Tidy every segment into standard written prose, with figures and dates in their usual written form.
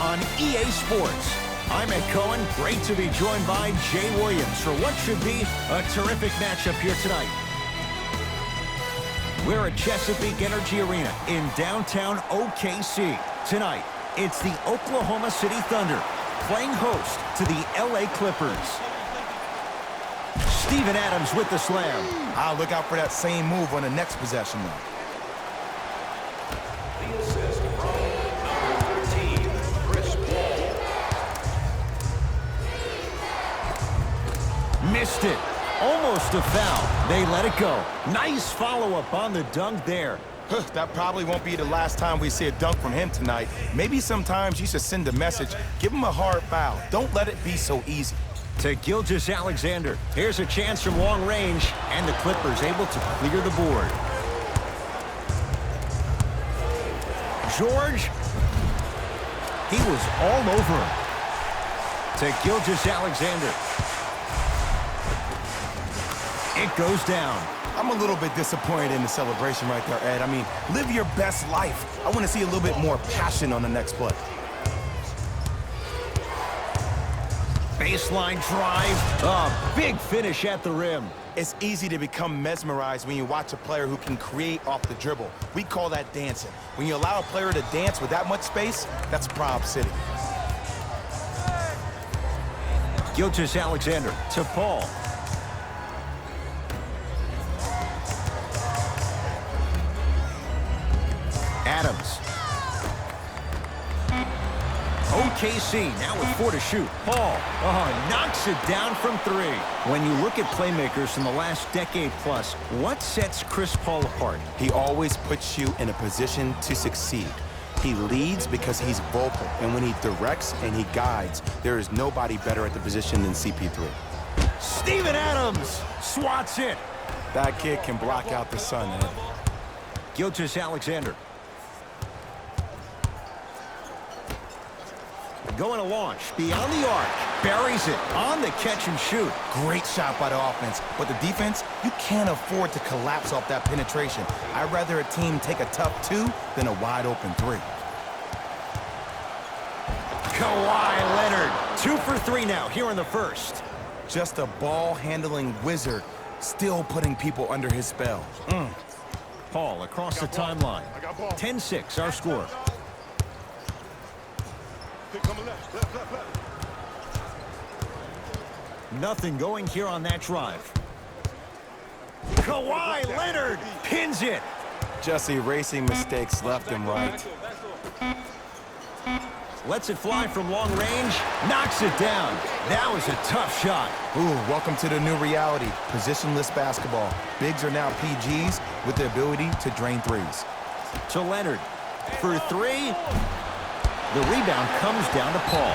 on EA Sports. I'm Ed Cohen. Great to be joined by Jay Williams for what should be a terrific matchup here tonight. We're at Chesapeake Energy Arena in downtown OKC. Tonight, it's the Oklahoma City Thunder playing host to the LA Clippers. Steven Adams with the slam. I'll look out for that same move on the next possession, though. The assist from number 13, Chris Paul. Missed it. Almost a foul. They let it go. Nice follow-up on the dunk there. That probably won't be the last time we see a dunk from him tonight. Maybe sometimes you should send a message. Give him a hard foul. Don't let it be so easy. To Gilgeous-Alexander. Here's a chance from long range, and the Clippers able to clear the board. George. He was all over him. To Gilgeous-Alexander. It goes down. I'm a little bit disappointed in the celebration right there, Ed. I mean, live your best life. I want to see a little bit more passion on the next play. Baseline drive. A big finish at the rim. It's easy to become mesmerized when you watch a player who can create off the dribble. We call that dancing. When you allow a player to dance with that much space, that's Prob City. Gilgeous-Alexander to Paul. Adams. OKC now with 4 to shoot. Paul knocks it down from 3. When you look at playmakers in the last decade plus, what sets Chris Paul apart? He always puts you in a position to succeed. He leads because he's vocal, and when he directs and he guides, there is nobody better at the position than CP3. Steven Adams swats it. That kid can block out the sun, Ed. Gilgeous-Alexander. Going to launch beyond the arc. Buries it on the catch and shoot. Great shot by the offense, but the defense, you can't afford to collapse off that penetration. I'd rather a team take a tough 2 than a wide open 3. Kawhi Leonard, 2 for 3 now here in the first. Just a ball-handling wizard, still putting people under his spell. Paul across the timeline. 10-6 our score. Nothing going here on that drive. Kawhi Leonard pins it. Just erasing mistakes left and right. Lets it fly from long range. Knocks it down. That was a tough shot. Ooh, welcome to the new reality. Positionless basketball. Bigs are now PGs with the ability to drain threes. To Leonard. For 3. The rebound comes down to Paul.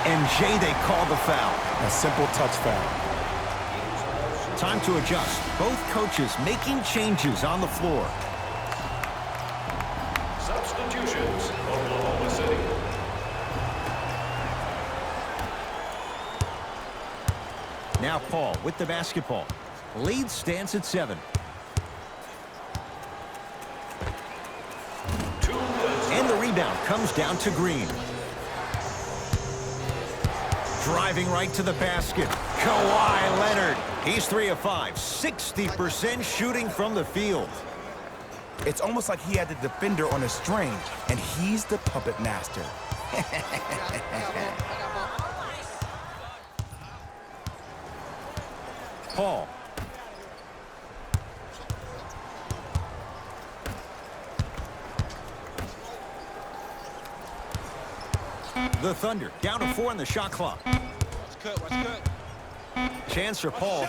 And Jay, they call the foul. A simple touch foul. Time to adjust. Both coaches making changes on the floor. Substitutions, Oklahoma City. Now Paul with the basketball. Lead stands at 7. And the rebound comes down to Green. Driving right to the basket. Kawhi Leonard. He's 3 of 5. 60% shooting from the field. It's almost like he had the defender on a string, and he's the puppet master. Paul. The Thunder down to 4 in the shot clock. Chance for Paul.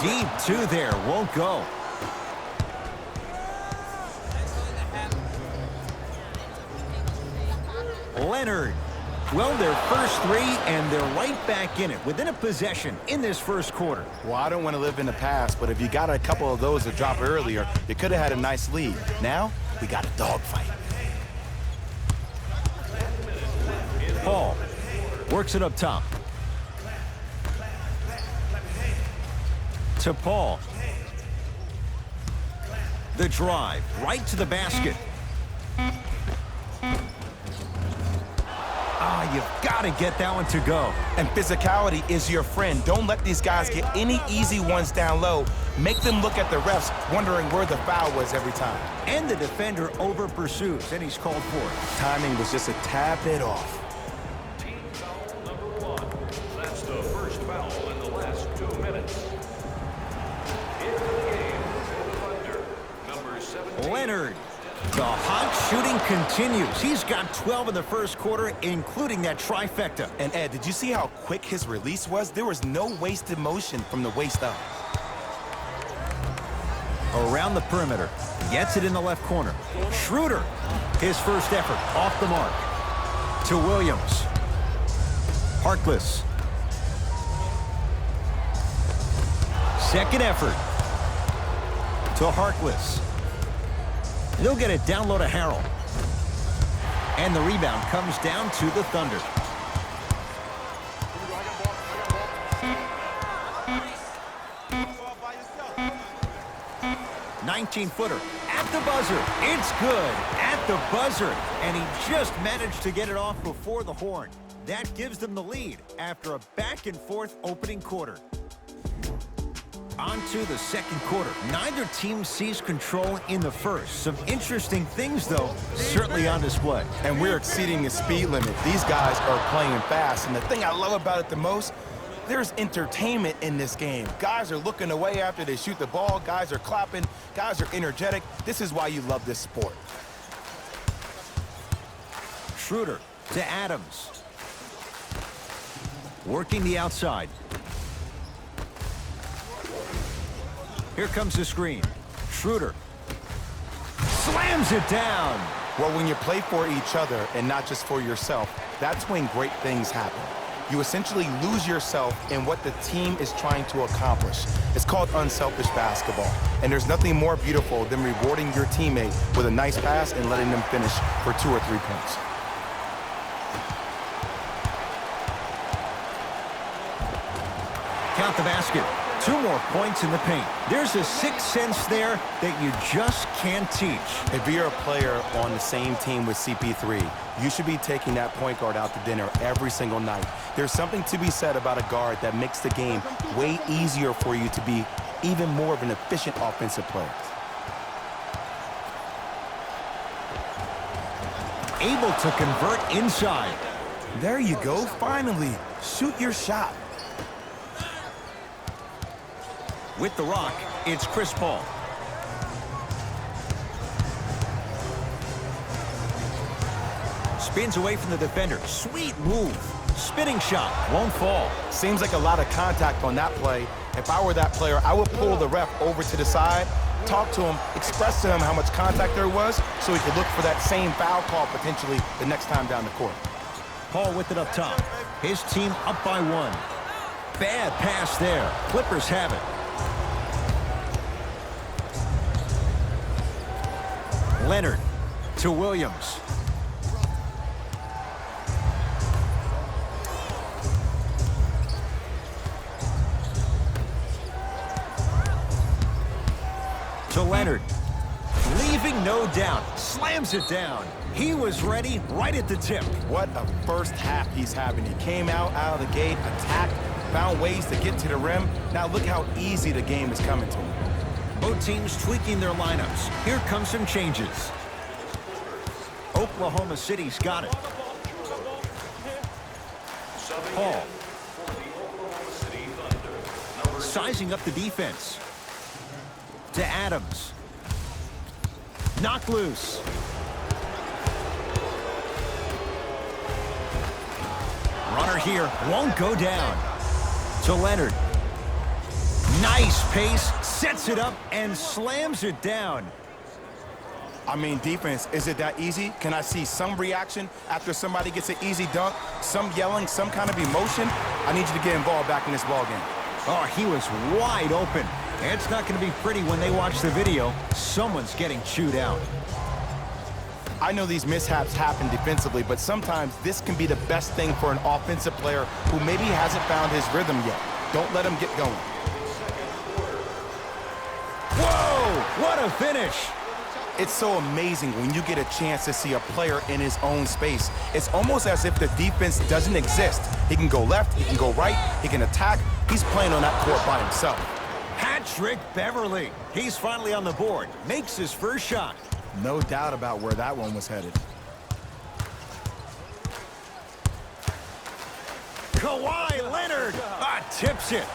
Deep 2 there. Won't go. Leonard. Well, their first 3, and they're right back in it within a possession in this first quarter. Well, I don't want to live in the past, but if you got a couple of those to drop earlier, you could have had a nice lead. Now, we got a dogfight. Paul works it up top. To Paul. The drive right to the basket. you've got to get that one to go. And physicality is your friend. Don't let these guys get any easy ones down low. Make them look at the refs, wondering where the foul was every time. And the defender over-pursues, and he's called for it. Timing was just a tad bit off. Team foul number 1. That's the first foul in the last 2 minutes. Into the game for the Thunder, number 17. Leonard. The hot shooting continues. He's got 12 in the first quarter, including that trifecta. And Ed, did you see how quick his release was? There was no wasted motion from the waist up. Around the perimeter. Gets it in the left corner. Schroeder. His first effort off the mark. To Williams. Harkless. Second effort. To Harkless. They'll get it down low to Harrell. And the rebound comes down to the Thunder. "19-footer at the buzzer. It's good at the buzzer. And he just managed to get it off before the horn. That gives them the lead after a back-and-forth opening quarter. On to the second quarter. Neither team sees control in the first. Some interesting things, though, certainly on display. And we're exceeding the speed limit. These guys are playing fast. And the thing I love about it the most, there's entertainment in this game. Guys are looking away after they shoot the ball. Guys are clapping. Guys are energetic. This is why you love this sport. Schroeder to Adams. Working the outside. Here comes the screen. Schroeder slams it down. Well, when you play for each other and not just for yourself, that's when great things happen. You essentially lose yourself in what the team is trying to accomplish. It's called unselfish basketball. And there's nothing more beautiful than rewarding your teammate with a nice pass and letting them finish for 2 or 3 points. Count the basket. 2 more points in the paint. There's a sixth sense there that you just can't teach. If you're a player on the same team with CP3, you should be taking that point guard out to dinner every single night. There's something to be said about a guard that makes the game way easier for you to be even more of an efficient offensive player. Able to convert inside. There you go, finally. Shoot your shot. With the rock, it's Chris Paul. Spins away from the defender. Sweet move. Spinning shot. Won't fall. Seems like a lot of contact on that play. If I were that player, I would pull the ref over to the side, talk to him, express to him how much contact there was so he could look for that same foul call potentially the next time down the court. Paul with it up top. His team up by 1. Bad pass there. Clippers have it. Leonard to Williams. To Leonard. Leaving no doubt. Slams it down. He was ready right at the tip. What a first half he's having. He came out of the gate, attacked, found ways to get to the rim. Now look how easy the game is coming to him. Both teams tweaking their lineups. Here come some changes. Oklahoma City's got it. Paul. Sizing up the defense. To Adams. Knocked loose. Runner here. Won't go down. To Leonard. Nice pace. Sets it up and slams it down. I mean, defense, is it that easy? Can I see some reaction after somebody gets an easy dunk? Some yelling, some kind of emotion? I need you to get involved back in this ball game. Oh, he was wide open. It's not going to be pretty when they watch the video. Someone's getting chewed out. I know these mishaps happen defensively, but sometimes this can be the best thing for an offensive player who maybe hasn't found his rhythm yet. Don't let him get going. Whoa! What a finish! It's so amazing when you get a chance to see a player in his own space. It's almost as if the defense doesn't exist. He can go left, he can go right, he can attack. He's playing on that court by himself. Patrick Beverley. He's finally on the board. Makes his first shot. No doubt about where that one was headed. Kawhi Leonard tips it.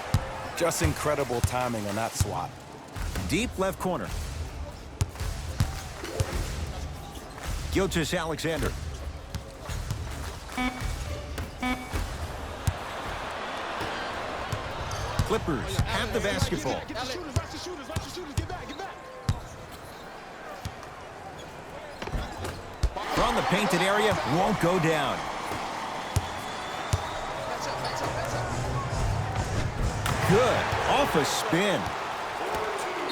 Just incredible timing on that swat. Deep left corner. Gilgeous-Alexander. Clippers have the basketball. From the painted area, won't go down. Good. Off a spin.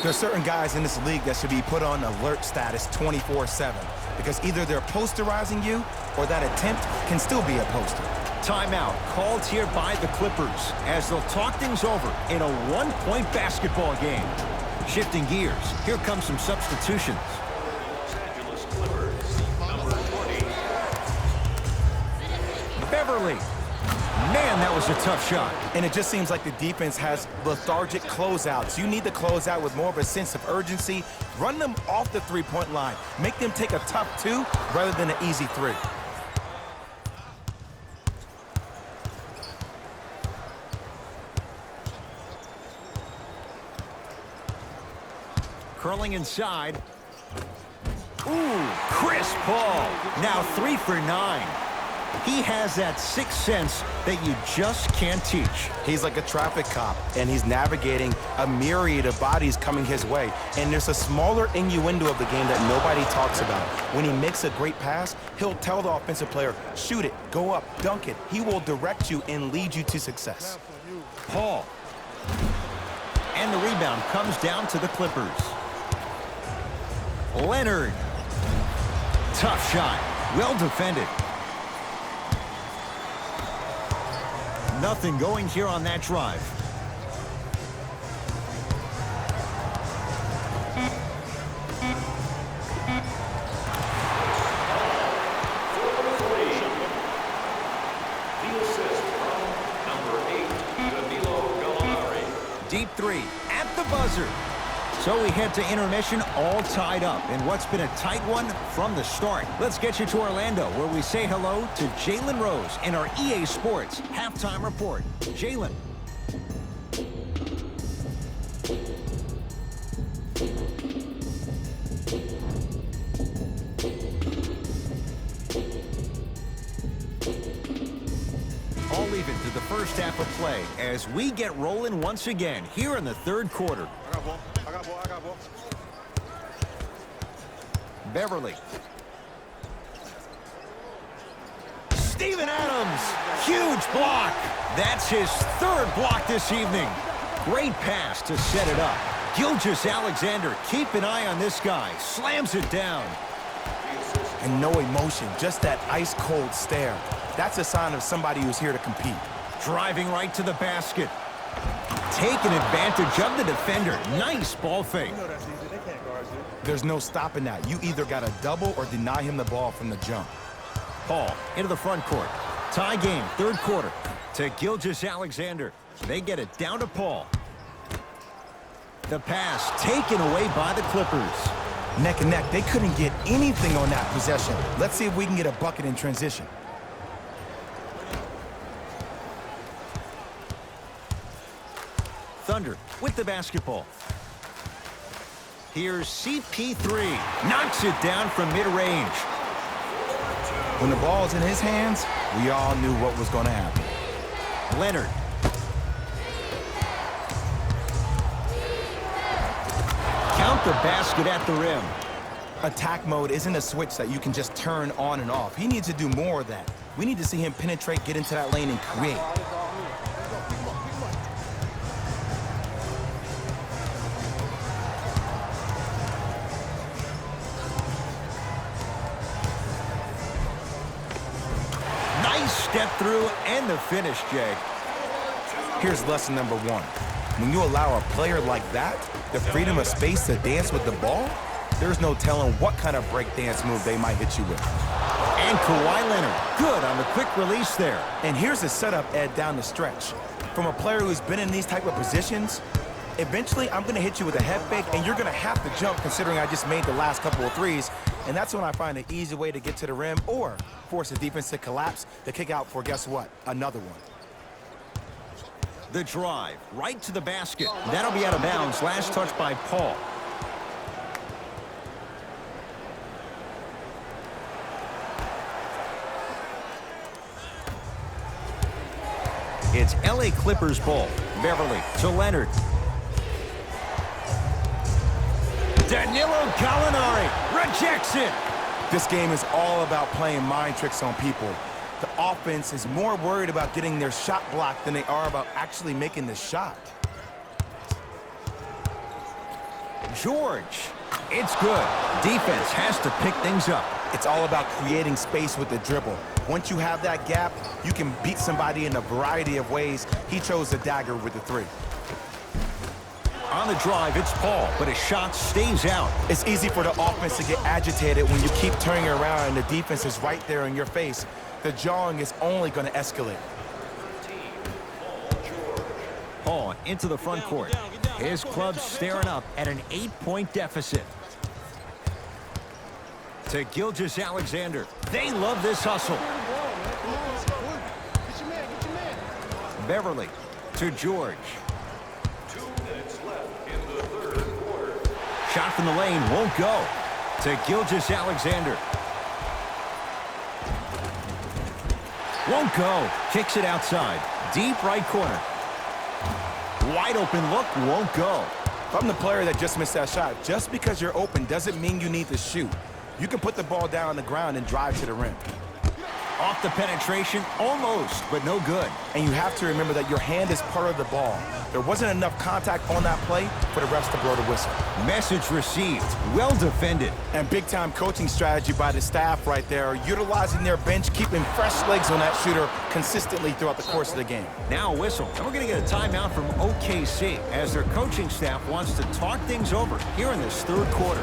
There's certain guys in this league that should be put on alert status 24/7 because either they're posterizing you or that attempt can still be a poster. Timeout called here by the Clippers as they'll talk things over in a one-point basketball game. Shifting gears, here comes some substitutions. Los Angeles Clippers, number 20. Beverley. Man, that was a tough shot. And it just seems like the defense has lethargic closeouts. You need to close out with more of a sense of urgency. Run them off the three-point line. Make them take a tough two rather than an easy three. Curling inside. Ooh, Chris Paul. Now 3 for 9. He has that sixth sense that you just can't teach. He's like a traffic cop, and he's navigating a myriad of bodies coming his way. And there's a smaller innuendo of the game that nobody talks about. When he makes a great pass, he'll tell the offensive player, shoot it, go up, dunk it. He will direct you and lead you to success. Paul. And the rebound comes down to the Clippers. Leonard. Tough shot. Well defended. Nothing going here on that drive. The assist from number 8, Danilo Gallinari. Deep three at the buzzer. So we head to intermission all tied up in what's been a tight one from the start. Let's get you to Orlando where we say hello to Jalen Rose in our EA Sports halftime report. Jalen. All even to the first half of play as we get rolling once again here in the third quarter. I got ball. Beverley. Steven Adams. Huge block. That's his third block this evening. Great pass to set it up. Gilgeous-Alexander, keep an eye on this guy. Slams it down. And no emotion, just that ice-cold stare. That's a sign of somebody who's here to compete. Driving right to the basket. Taking advantage of the defender. Nice ball fake. There's no stopping that. You either got to double or deny him the ball from the jump. Paul into the front court. Tie game, third quarter. To Gilgeous-Alexander. They get it down to Paul. The pass taken away by the Clippers. Neck and neck. They couldn't get anything on that possession. Let's see if we can get a bucket in transition. Thunder with the basketball. Here's CP3. Knocks it down from mid-range. When the ball's in his hands, we all knew what was going to happen. Leonard. Count the basket at the rim. Attack mode isn't a switch that you can just turn on and off. He needs to do more of that. We need to see him penetrate, get into that lane, and create. Nice step through and the finish, Jay. Here's lesson number one. When you allow a player like that the freedom of space to dance with the ball, there's no telling what kind of breakdance move they might hit you with. And Kawhi Leonard, good on the quick release there. And here's the setup, Ed, down the stretch. From a player who's been in these type of positions, eventually I'm going to hit you with a head fake, and you're going to have to jump considering I just made the last couple of threes. And that's when I find an easy way to get to the rim or force the defense to collapse to kick out for, guess what, another one. The drive, right to the basket. That'll be out of bounds. Last touch by Paul. It's LA Clippers ball. Beverly to Leonard. Danilo Gallinari rejects it. This game is all about playing mind tricks on people. The offense is more worried about getting their shot blocked than they are about actually making the shot. George. It's good. Defense has to pick things up. It's all about creating space with the dribble. Once you have that gap, you can beat somebody in a variety of ways. He chose the dagger with the three. On the drive, it's Paul, but his shot stays out. It's easy for the offense to get agitated when you keep turning around and the defense is right there in your face. The jawing is only going to escalate. Paul into the front court. His club staring up at an 8-point deficit. To Gilgeous-Alexander. They love this hustle. Beverly to George. 2 minutes left in the third quarter. Shot from the lane won't go. To Gilgeous-Alexander. Won't go. Kicks it outside. Deep right corner. Wide open look won't go. If I'm the player that just missed that shot, just because you're open doesn't mean you need to shoot. You can put the ball down on the ground and drive to the rim. Off the penetration, almost, but no good. And you have to remember that your hand is part of the ball. There wasn't enough contact on that play for the refs to blow the whistle. Message received. Well defended. And big-time coaching strategy by the staff right there, utilizing their bench, keeping fresh legs on that shooter consistently throughout the course of the game. Now a whistle. And we're going to get a timeout from OKC as their coaching staff wants to talk things over here in this third quarter.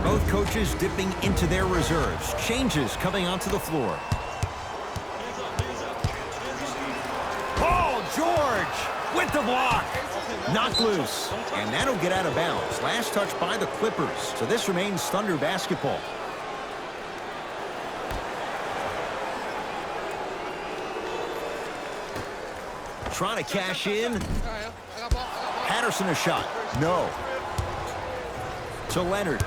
Both coaches dipping into their reserves. Changes coming onto the floor. Paul George with the block. Knocked loose. And that'll get out of bounds. Last touch by the Clippers. So this remains Thunder basketball. Trying to cash in. Patterson a shot. No. To Leonard.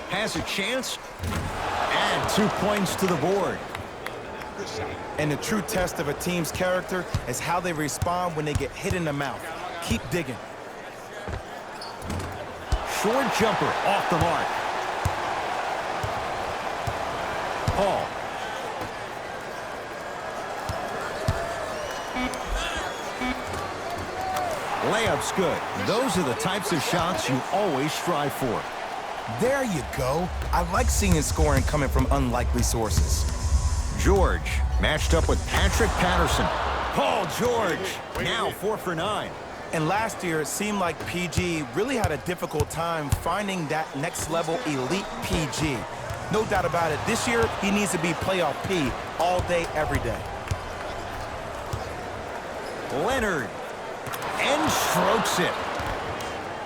Has a chance. And 2 points to the board. And the true test of a team's character is how they respond when they get hit in the mouth. Keep digging. Short jumper off the mark. Paul. Layup's good. Those are the types of shots you always strive for. There you go. I like seeing scoring coming from unlikely sources. George matched up with Patrick Patterson. Paul George now 4 for 9. And last year, it seemed like PG really had a difficult time finding that next level elite PG. No doubt about it, this year, he needs to be playoff P all day, every day. Leonard. And strokes it.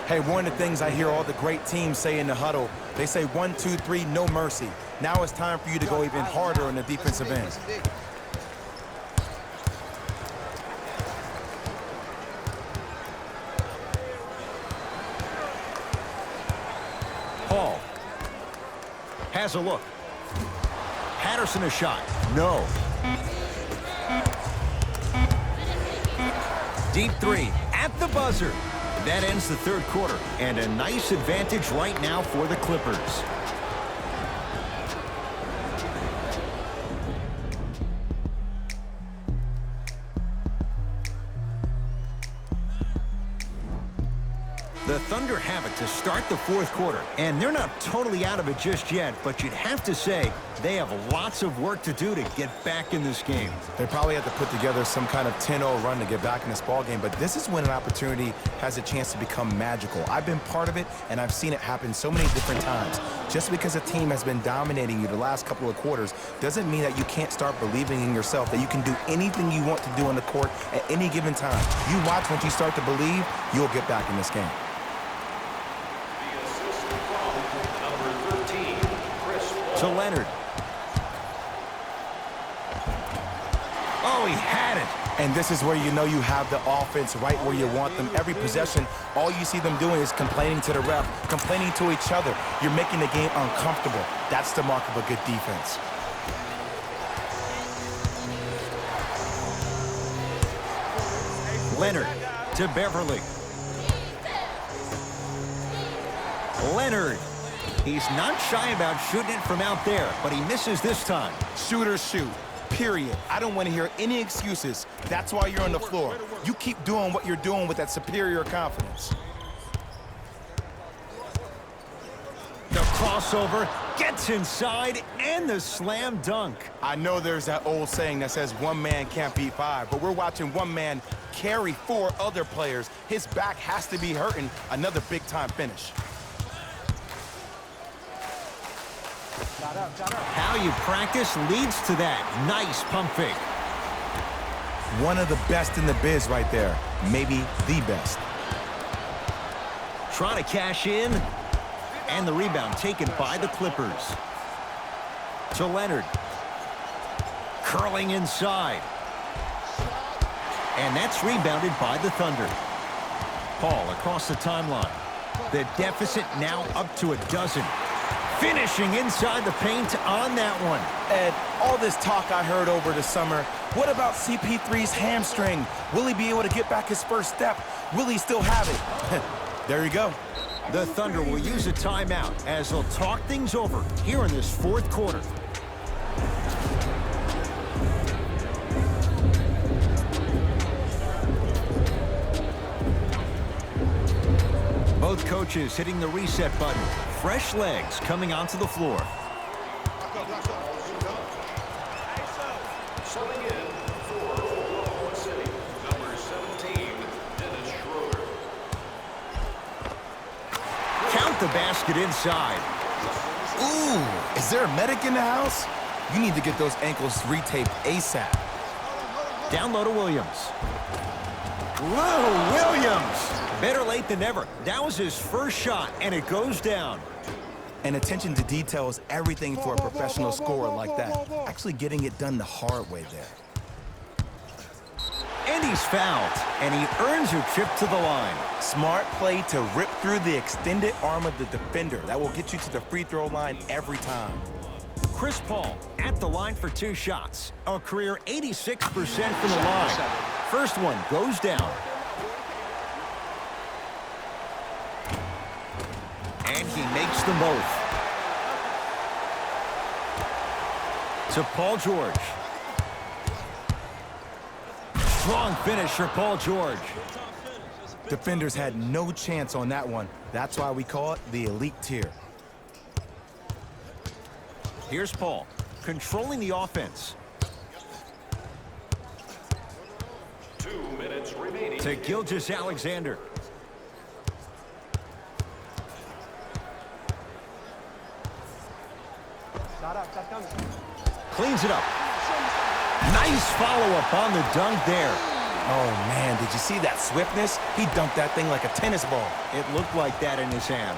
Hey, one of the things I hear all the great teams say in the huddle, they say 1, 2, 3, no mercy. Now it's time for you to go even harder on the defensive end. Paul has a look. Patterson a shot. No. Deep three at the buzzer. That ends the third quarter, and a nice advantage right now for the Clippers. The Thunder have it to start the fourth quarter. And they're not totally out of it just yet, but you'd have to say they have lots of work to do to get back in this game. They probably have to put together some kind of 10-0 run to get back in this ball game, but this is when an opportunity has a chance to become magical. I've been part of it, and I've seen it happen so many different times. Just because a team has been dominating you the last couple of quarters doesn't mean that you can't start believing in yourself, that you can do anything you want to do on the court at any given time. You watch, once you start to believe, you'll get back in this game. The assist from number 13, Chris Paul. To Leonard. Oh, he had it. And this is where you know you have the offense right where you want them. Every possession, all you see them doing is complaining to the ref, complaining to each other. You're making the game uncomfortable. That's the mark of a good defense. Leonard to Beverly. Leonard. He's not shy about shooting it from out there, but he misses this time. Shooters shoot. Period. I don't want to hear any excuses. That's why you're on the floor. You keep doing what you're doing with that superior confidence. The crossover gets inside and the slam dunk. I know there's that old saying that says one man can't beat five, but we're watching one man carry four other players. His back has to be hurting. Another big-time finish. How you practice leads to that. Nice pump fake. One of the best in the biz right there. Maybe the best. Trying to cash in. And the rebound taken by the Clippers. To Leonard. Curling inside. And that's rebounded by the Thunder. Paul across the timeline. The deficit now up to a dozen. Finishing inside the paint on that one. Ed, all this talk I heard over the summer, what about CP3's hamstring? Will he be able to get back his first step? Will he still have it? There you go. The Thunder will use a timeout as they'll talk things over here in this fourth quarter. Both coaches hitting the reset button. Fresh legs coming onto the floor. Subbing in for Oklahoma City, number 17, Dennis Schroeder. Count the basket inside. Ooh, is there a medic in the house? You need to get those ankles retaped ASAP. Down low to Williams. Whoa, Williams! Better late than never. That was his first shot, and it goes down. And attention to detail is everything for a professional scorer like that. Actually getting it done the hard way there. And he's fouled, and he earns a trip to the line. Smart play to rip through the extended arm of the defender. That will get you to the free throw line every time. Chris Paul at the line for 2 shots. A career 86% from the line. First one goes down. And he makes them both. To Paul George. Strong finish for Paul George. Defenders had no chance on that one. That's why we call it the elite tier. Here's Paul, controlling the offense. 2 minutes remaining. To Gilgeous-Alexander. Cleans it up. Nice follow-up on the dunk there. Oh, man, did you see that swiftness? He dunked that thing like a tennis ball. It looked like that in his hand.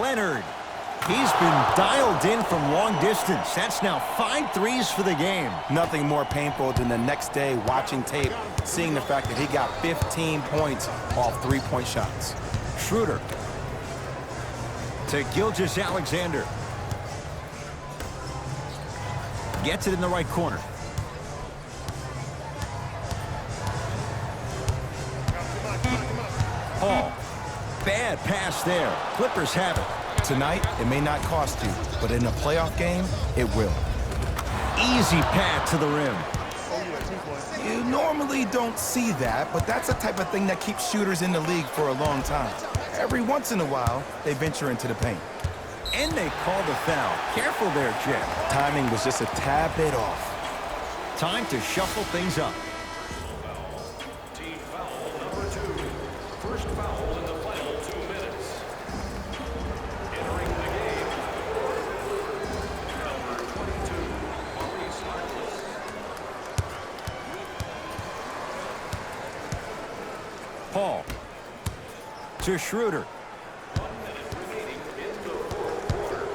Leonard. He's been dialed in from long distance. That's now 5 threes for the game. Nothing more painful than the next day watching tape, seeing the fact that he got 15 points off 3-point shots. Schroeder. To Gilgeous-Alexander. Gets it in the right corner. Paul. Bad pass there. Clippers have it. Tonight, it may not cost you, but in a playoff game, it will. Easy path to the rim. You normally don't see that, but that's the type of thing that keeps shooters in the league for a long time. Every once in a while, they venture into the paint. And they call the foul. Careful there, Jet. Timing was just a tad bit off. Time to shuffle things up. Team foul number 2. First foul in the final 2 minutes. Entering the game, number 22, Maurice Harkless. Paul to Schroeder. 1 minute remaining in the fourth quarter.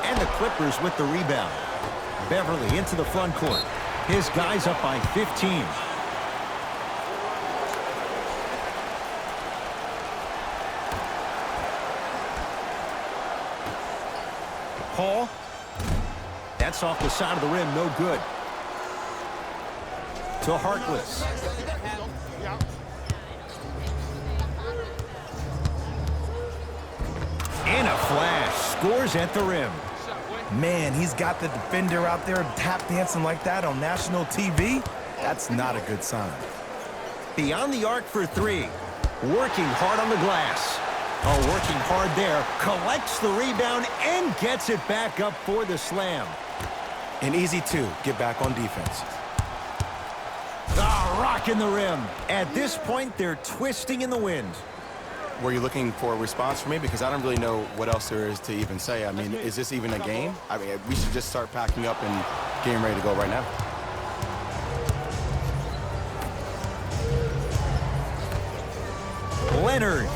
And the Clippers with the rebound. Beverly into the front court. His guys up by 15. Paul. That's off the side of the rim, no good. To Harkless. In a flash, scores at the rim. Man, he's got the defender out there tap dancing like that on national TV. That's not a good sign. Beyond the arc for 3. Working hard on the glass. Oh, working hard there. Collects the rebound and gets it back up for the slam. And easy, too. Get back on defense. Ah, rocking the rim. At this point, they're twisting in the wind. Were you looking for a response from me? Because I don't really know what else there is to even say. I mean, is this even a game? I mean, we should just start packing up and getting ready to go right now. Leonard.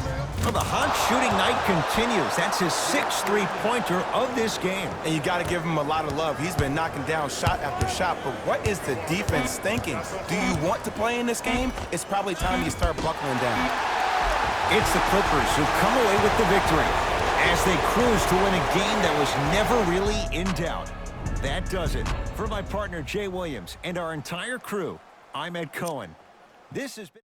Well, the hot shooting night continues. That's his 6th three-pointer of this game. And you got to give him a lot of love. He's been knocking down shot after shot. But what is the defense thinking? Do you want to play in this game? It's probably time you start buckling down. It's the Clippers who come away with the victory as they cruise to win a game that was never really in doubt. That does it. For my partner, Jay Williams, and our entire crew, I'm Ed Cohen. This has been...